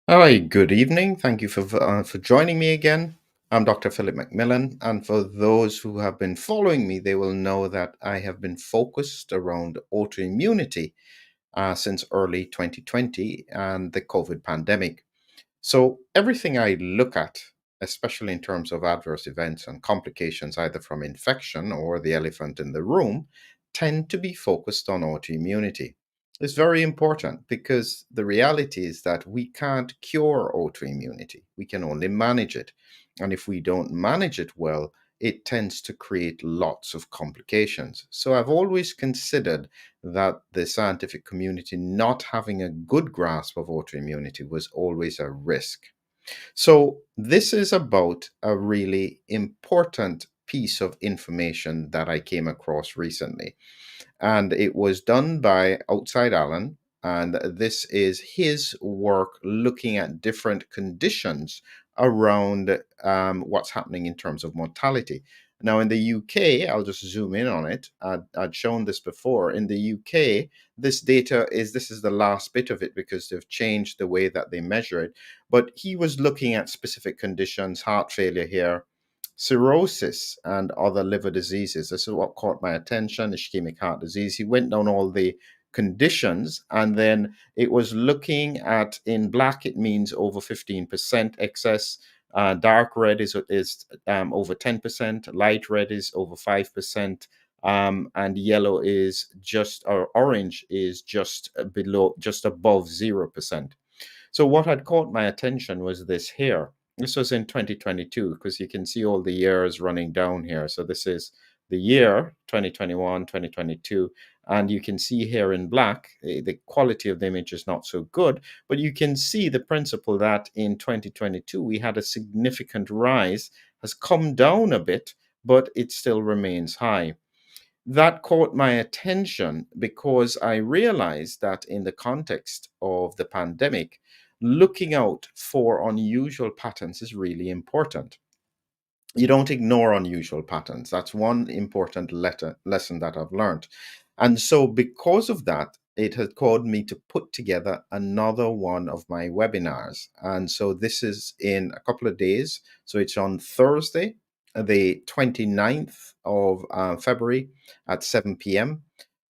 Hi, good evening. Thank you for joining me again. I'm Dr. Philip McMillan, and for those who have been following me, they will know that I have been focused around autoimmunity since early 2020 and the COVID pandemic. So everything I look at, especially in terms of adverse events and complications, either from infection or the elephant in the room, tend to be focused on autoimmunity. It's very important because the reality is that we can't cure autoimmunity. We can only manage it. And if we don't manage it well, it tends to create lots of complications. So I've always considered that the scientific community not having a good grasp of autoimmunity was always a risk. So, this is about a really important piece of information that I came across recently. And it was done by Outside Allen. And this is his work looking at different conditions around what's happening in terms of mortality. Now, in the UK, I'll just zoom in on it. I'd shown this before. In the UK, this is the last bit of it because they've changed the way that they measure it. But he was looking at specific conditions, heart failure here, cirrhosis and other liver diseases. This is what caught my attention, ischemic heart disease. He went down all the conditions, and then it was looking at, in black it means over 15% excess, dark red is over 10%, light red is over 5%, and yellow is just, or orange is just below, just above 0%. So what had caught my attention was this here. This was in 2022 because you can see all the years running down here. So this is the year 2021, 2022, and you can see here in black, the quality of the image is not so good, but you can see the principle that in 2022 we had a significant rise, has come down a bit, but it still remains high. That caught my attention because I realized that in the context of the pandemic, looking out for unusual patterns is really important. You don't ignore unusual patterns. That's one important lesson that I've learned. And so, because of that, it has called me to put together another one of my webinars. And so, this is in a couple of days. So, it's on Thursday, the 29th of February at 7 p.m.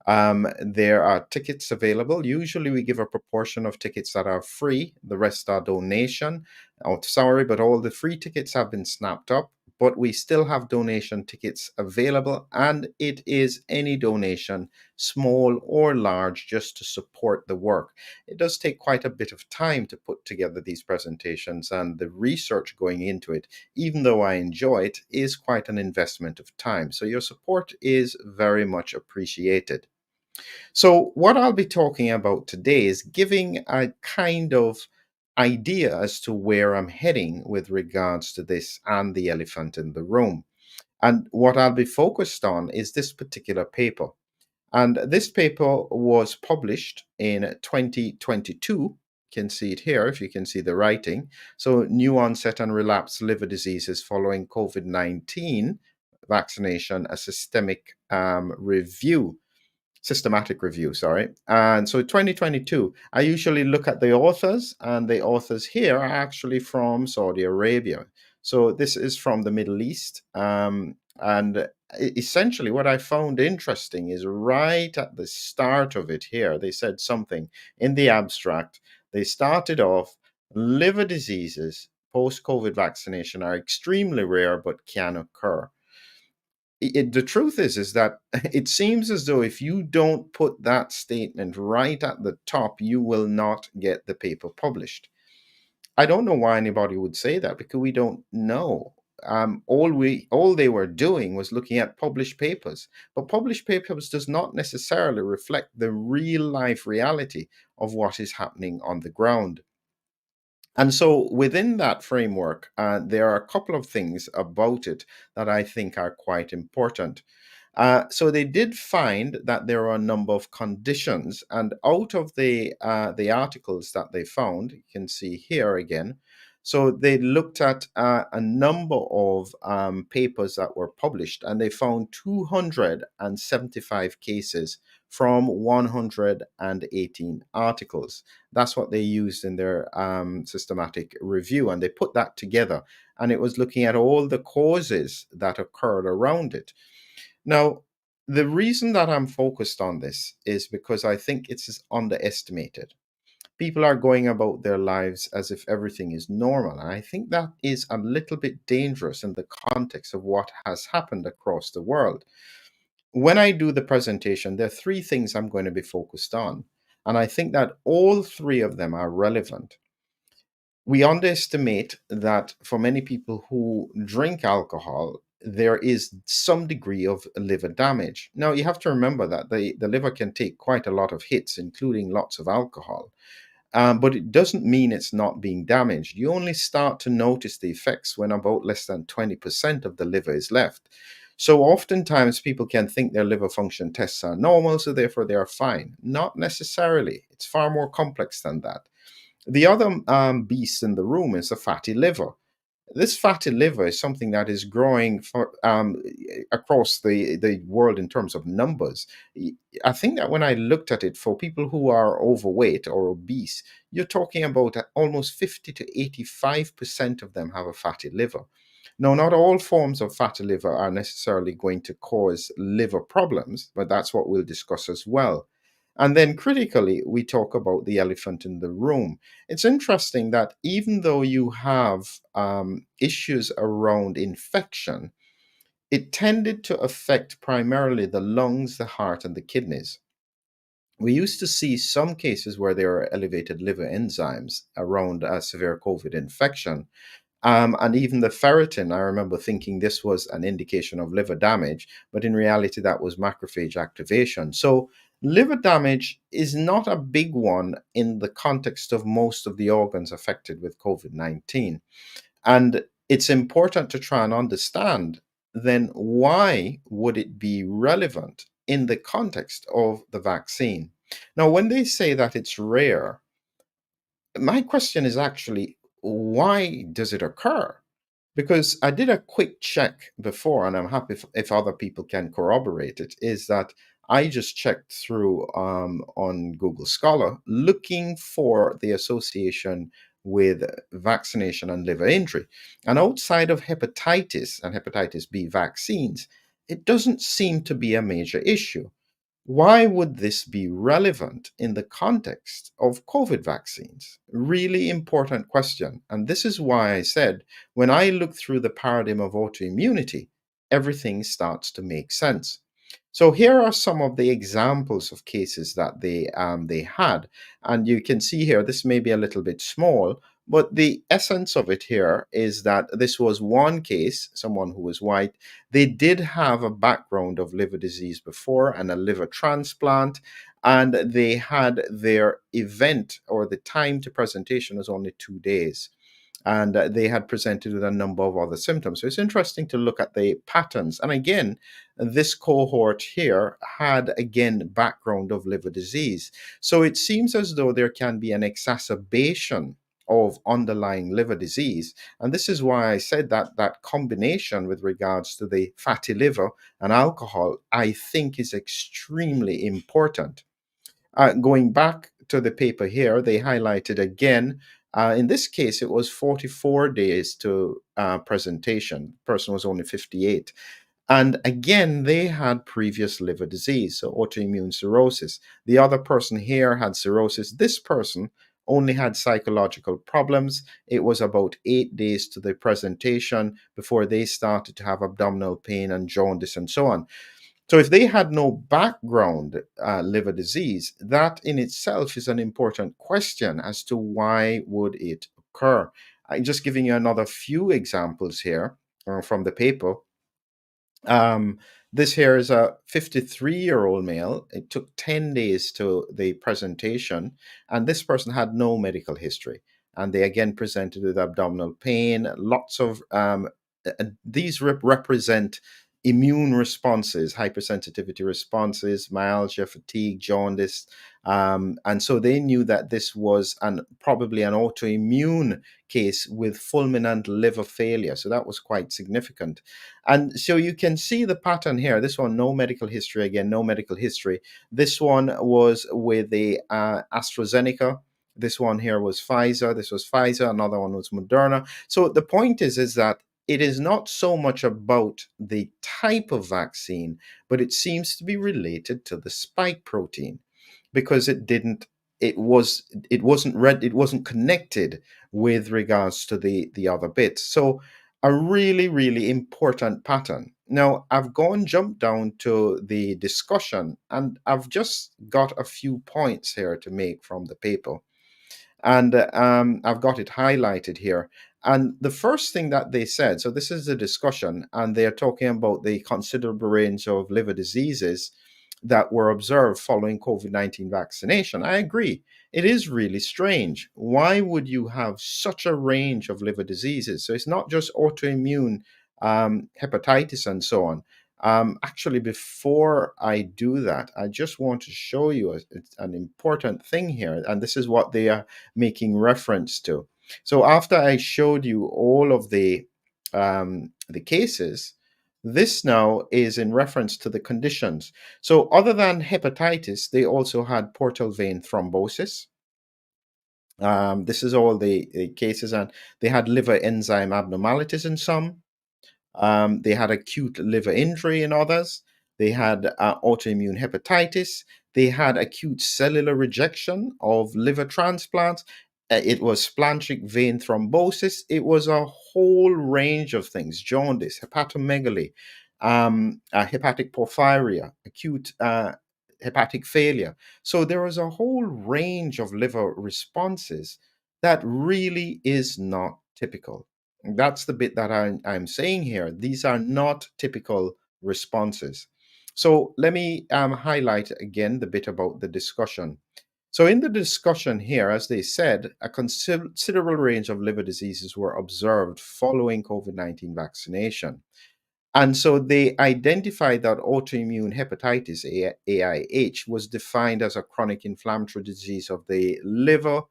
There are tickets available. Usually, we give a proportion of tickets that are free, the rest are donation. Oh, sorry, but all the free tickets have been snapped up, but we still have donation tickets available, and it is any donation, small or large, just to support the work. It does take quite a bit of time to put together these presentations, and the research going into it, even though I enjoy it, is quite an investment of time. So your support is very much appreciated. So, what I'll be talking about today is giving a kind of idea as to where I'm heading with regards to this and the elephant in the room. And what I'll be focused on is this particular paper. And this paper was published in 2022. You can see it here if you can see the writing. So, new-onset and relapsed liver diseases following COVID-19 vaccination, a systematic review, sorry. And so 2022, I usually look at the authors, and the authors here are actually from Saudi Arabia. So this is from the Middle East. And essentially, what I found interesting is right at the start of it here, they said something in the abstract. They started off liver diseases post COVID vaccination are extremely rare but can occur. The truth is that it seems as though if you don't put that statement right at the top, you will not get the paper published. I don't know why anybody would say that because we don't know. All they were doing was looking at published papers, but published papers does not necessarily reflect the real life reality of what is happening on the ground. And so, within that framework, there are a couple of things about it that I think are quite important. So they did find that there are a number of conditions, and out of the articles that they found, you can see here again. So they looked at a number of papers that were published, and they found 275 cases from 118 articles. That's what they used in their systematic review. And they put that together. And it was looking at all the causes that occurred around it. Now, the reason that I'm focused on this is because I think it's underestimated. People are going about their lives as if everything is normal. And I think that is a little bit dangerous in the context of what has happened across the world. When I do the presentation, there are three things I'm going to be focused on. And I think that all three of them are relevant. We underestimate that for many people who drink alcohol, there is some degree of liver damage. Now, you have to remember that the liver can take quite a lot of hits, including lots of alcohol. But it doesn't mean it's not being damaged. You only start to notice the effects when about less than 20% of the liver is left. So oftentimes people can think their liver function tests are normal, so therefore they are fine. Not necessarily. It's far more complex than that. The other beast in the room is the fatty liver. This fatty liver is something that is growing across the world in terms of numbers. I think that when I looked at it for people who are overweight or obese, you're talking about almost 50 to 85% of them have a fatty liver. Now, not all forms of fatty liver are necessarily going to cause liver problems, but that's what we'll discuss as well. And then critically, we talk about the elephant in the room. It's interesting that even though you have issues around infection, it tended to affect primarily the lungs, the heart, and the kidneys. We used to see some cases where there are elevated liver enzymes around a severe COVID infection. And even the ferritin, I remember thinking this was an indication of liver damage, but in reality, that was macrophage activation. So, liver damage is not a big one in the context of most of the organs affected with COVID 19. And it's important to try and understand then why would it be relevant in the context of the vaccine? Now, when they say that it's rare, my question is actually, why does it occur? Because I did a quick check before, and I'm happy if other people can corroborate it, is that I just checked through on Google Scholar looking for the association with vaccination and liver injury. And outside of hepatitis and hepatitis B vaccines, it doesn't seem to be a major issue. Why would this be relevant in the context of COVID vaccines? Really important question. And this is why I said when I look through the paradigm of autoimmunity, everything starts to make sense. So here are some of the examples of cases that they had, and you can see here this may be a little bit small, but the essence of it here is that this was one case, someone who was white. They did have a background of liver disease before and a liver transplant, and they had their event or the time to presentation was only 2 days, and they had presented with a number of other symptoms. So it's interesting to look at the patterns. And again, this cohort here had, again, background of liver disease. So it seems as though there can be an exacerbation of underlying liver disease. And this is why I said that that combination with regards to the fatty liver and alcohol, I think is extremely important. Going back to the paper here, they highlighted again. In this case, it was 44 days to presentation. The person was only 58. And again, they had previous liver disease, so autoimmune cirrhosis. The other person here had cirrhosis. This person only had psychological problems. It was about 8 days to the presentation before they started to have abdominal pain and jaundice and so on. So, if they had no background liver disease, that in itself is an important question as to why would it occur. I'm just giving you another few examples here from the paper. This here is a 53-year-old male. It took 10 days to the presentation, and this person had no medical history. And they again presented with abdominal pain, lots of these represent immune responses, hypersensitivity responses, myalgia, fatigue, jaundice. And so they knew that this was probably an autoimmune case with fulminant liver failure. So that was quite significant. And so you can see the pattern here. This one, no medical history, again, no medical history. This one was with the AstraZeneca. This one here was Pfizer. This was Pfizer. Another one was Moderna. So the point is that it is not so much about the type of vaccine, but it seems to be related to the spike protein because it wasn't connected with regards to the other bits. So a really, really important pattern. Now I've jumped down to the discussion, and I've just got a few points here to make from the paper. And I've got it highlighted here. And the first thing that they said, so this is the discussion, and they're talking about the considerable range of liver diseases that were observed following COVID-19 vaccination. I agree. It is really strange. Why would you have such a range of liver diseases? So it's not just autoimmune hepatitis and so on. Actually, before I do that, I just want to show you an important thing here, and this is what they are making reference to. So after I showed you all of the cases, this now is in reference to the conditions. So other than hepatitis, they also had portal vein thrombosis. This is all the cases, and they had liver enzyme abnormalities in some. They had acute liver injury in others. They had autoimmune hepatitis. They had acute cellular rejection of liver transplants. It was splanchnic vein thrombosis. It was a whole range of things: jaundice, hepatomegaly, hepatic porphyria, acute hepatic failure. So there was a whole range of liver responses that really is not typical. That's the bit that I'm saying here. These are not typical responses. So let me highlight again the bit about the discussion. So in the discussion here, as they said, a considerable range of liver diseases were observed following COVID-19 vaccination. And so they identified that autoimmune hepatitis, AIH, was defined as a chronic inflammatory disease of the liver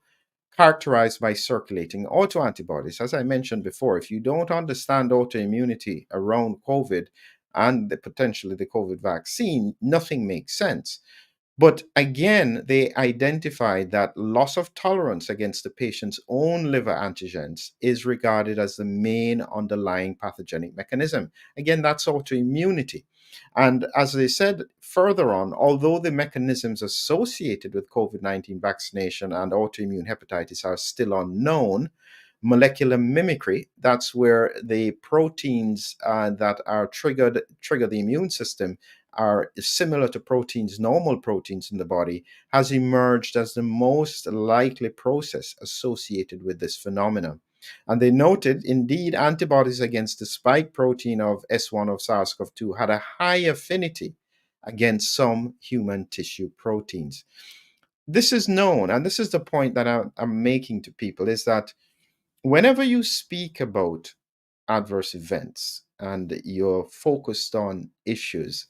characterized by circulating autoantibodies. As I mentioned before, if you don't understand autoimmunity around COVID and potentially the COVID vaccine, nothing makes sense. But again, they identified that loss of tolerance against the patient's own liver antigens is regarded as the main underlying pathogenic mechanism. Again, that's autoimmunity. And as they said further on, although the mechanisms associated with COVID-19 vaccination and autoimmune hepatitis are still unknown, molecular mimicry, that's where the proteins that are trigger the immune system are similar to normal proteins in the body, has emerged as the most likely process associated with this phenomenon. And they noted, indeed, antibodies against the spike protein of S1 of SARS-CoV-2 had a high affinity against some human tissue proteins. This is known, and this is the point that I'm making to people, is that whenever you speak about adverse events and you're focused on issues,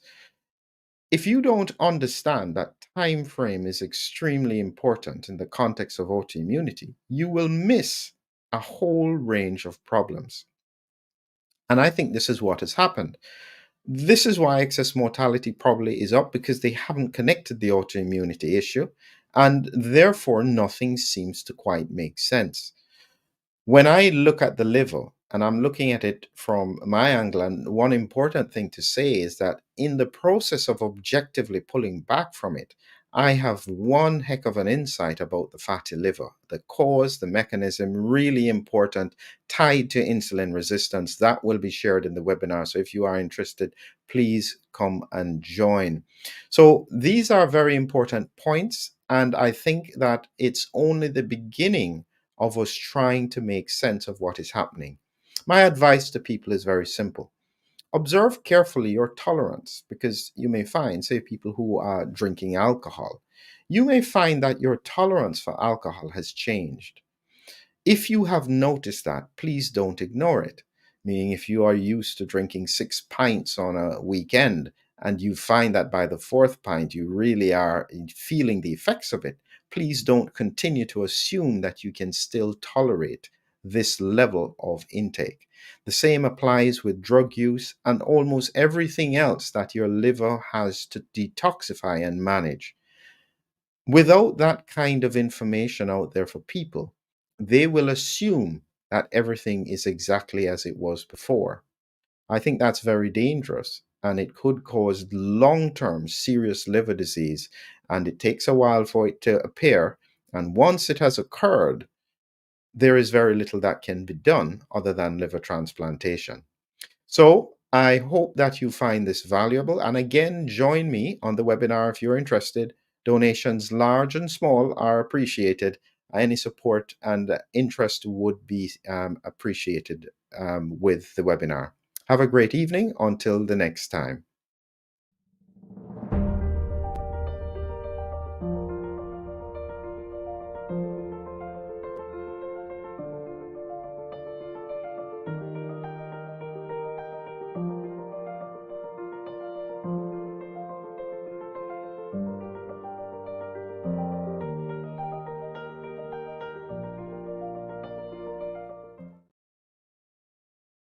if you don't understand that time frame is extremely important in the context of autoimmunity, you will miss a whole range of problems. And I think this is what has happened. This is why excess mortality probably is up, because they haven't connected the autoimmunity issue, and therefore nothing seems to quite make sense. When I look at the liver, and I'm looking at it from my angle, and one important thing to say is that in the process of objectively pulling back from it, I have one heck of an insight about the fatty liver, the cause, the mechanism, really important, tied to insulin resistance. That will be shared in the webinar. So if you are interested, please come and join. So these are very important points, and I think that it's only the beginning of us trying to make sense of what is happening. My advice to people is very simple. Observe carefully your tolerance, because you may find, say, people who are drinking alcohol, you may find that your tolerance for alcohol has changed. If you have noticed that, please don't ignore it. meaning if you are used to drinking 6 pints on a weekend and you find that by the fourth pint you really are feeling the effects of it, please don't continue to assume that you can still tolerate this level of intake. The same applies with drug use and almost everything else that your liver has to detoxify and manage. Without that kind of information out there for people, they will assume that everything is exactly as it was before. I think that's very dangerous and it could cause long term serious liver disease. And it takes a while for it to appear. And once it has occurred, there is very little that can be done other than liver transplantation. So I hope that you find this valuable. And again, join me on the webinar if you're interested. Donations, large and small, are appreciated. Any support and interest would be appreciated with the webinar. Have a great evening until the next time.